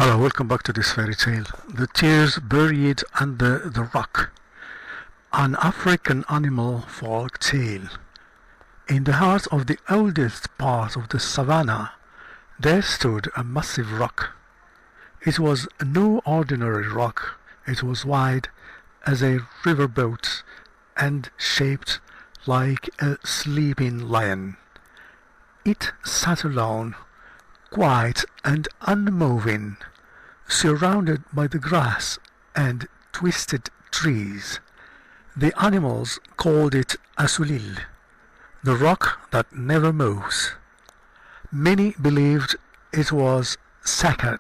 Hello, welcome back to this fairy tale. The tears buried under the rock. An African animal folk tale. In the heart of the oldest part of the savannah, there stood a massive rock. It was no ordinary rock. It was wide as a riverboat and shaped like a sleeping lion. It sat alone, quiet and unmoving, surrounded by the grass and twisted trees. The animals called it Asulil, the rock that never moves. Many believed it was sacred.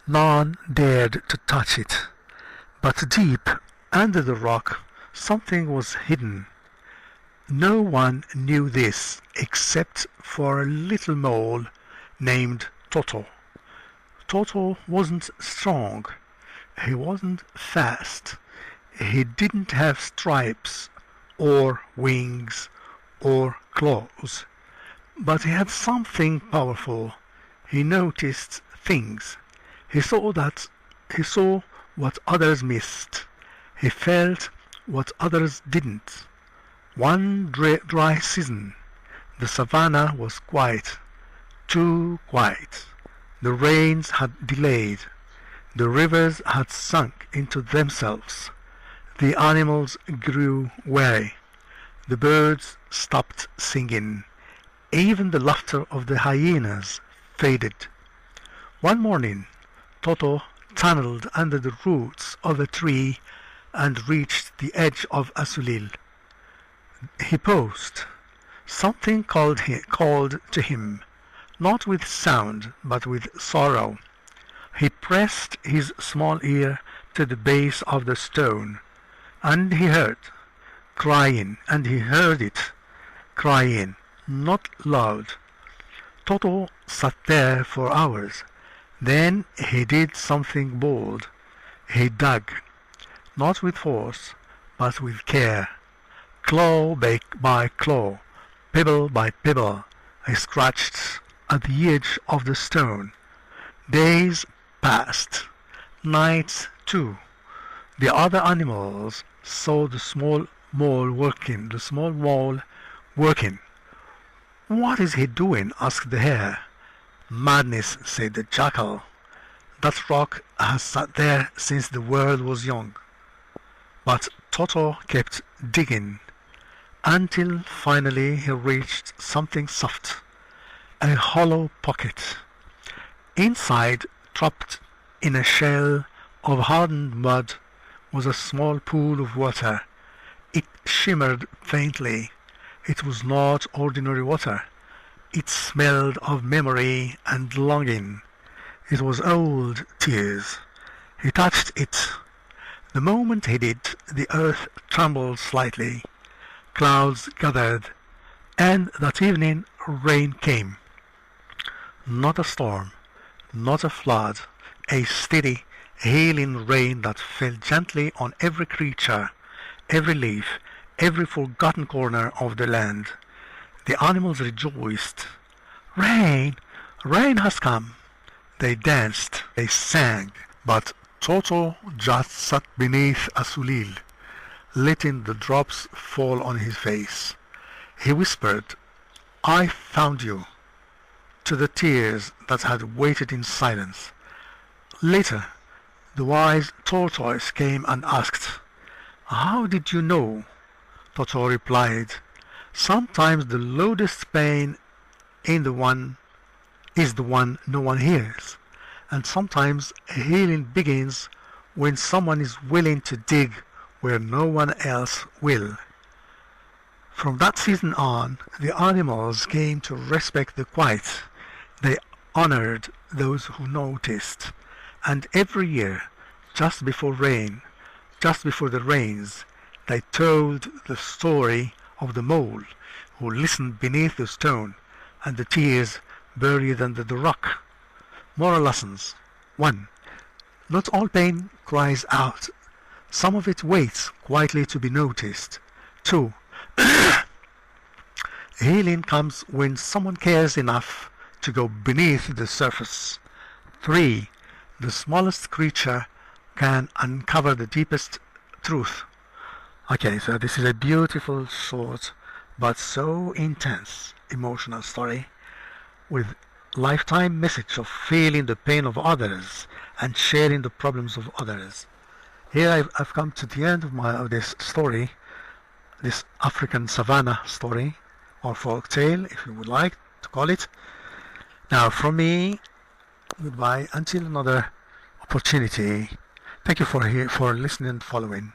None dared to touch it. But deep under the rock, something was hidden. No one knew this except for a little mole named Toto. Toto wasn't strong. He wasn't fast. He didn't have stripes or wings or claws. But he had something powerful. He noticed things. He saw what others missed. He felt what others didn't. One dry season, the savannah was quiet. Too quiet. The rains had delayed. The rivers had sunk into themselves. The animals grew weary. The birds stopped singing. Even the laughter of the hyenas faded. One morning, Toto tunneled under the roots of a tree and reached the edge of Asulil. He paused. Something called to him. Not with sound, but with sorrow. He pressed his small ear to the base of the stone, and he heard it, crying, not loud. Toto sat there for hours. Then he did something bold. He dug, not with force, but with care. Claw by claw, pebble by pebble, he scratched at the edge of the stone. Days passed, nights too. The other animals saw the small mole working. What is he doing? Asked the hare. Madness, said the jackal. That rock has sat there since the world was young. But Toto kept digging, until finally he reached something soft. A hollow pocket. Inside, trapped in a shell of hardened mud, was a small pool of water. It shimmered faintly. It was not ordinary water. It smelled of memory and longing. It was old tears. He touched it. The moment he did, the earth trembled slightly. Clouds gathered, and that evening rain came. Not a storm, not a flood, a steady, healing rain that fell gently on every creature, every leaf, every forgotten corner of the land. The animals rejoiced. Rain! Rain has come! They danced, they sang, but Toto just sat beneath Asulil, letting the drops fall on his face. He whispered, I found you, to the tears that had waited in silence. Later, the wise tortoise came and asked, How did you know? Toto replied, Sometimes the loudest pain is the one no one hears, and sometimes healing begins when someone is willing to dig where no one else will. From that season on, the animals came to respect the quiet. They honored those who noticed, and every year, just before the rains, they told the story of the mole who listened beneath the stone and the tears buried under the rock. Moral lessons. 1. Not all pain cries out. Some of it waits quietly to be noticed. 2. Healing comes when someone cares enough to go beneath the surface. 3. the smallest creature can uncover the deepest truth. Okay, so this is a beautiful, short, but so intense, emotional story with lifetime message of feeling the pain of others and sharing the problems of others. Here I've come to the end of this story, this African savannah story, or folk tale, if you would like to call it. Now, from me, goodbye until another opportunity. Thank you for listening and following.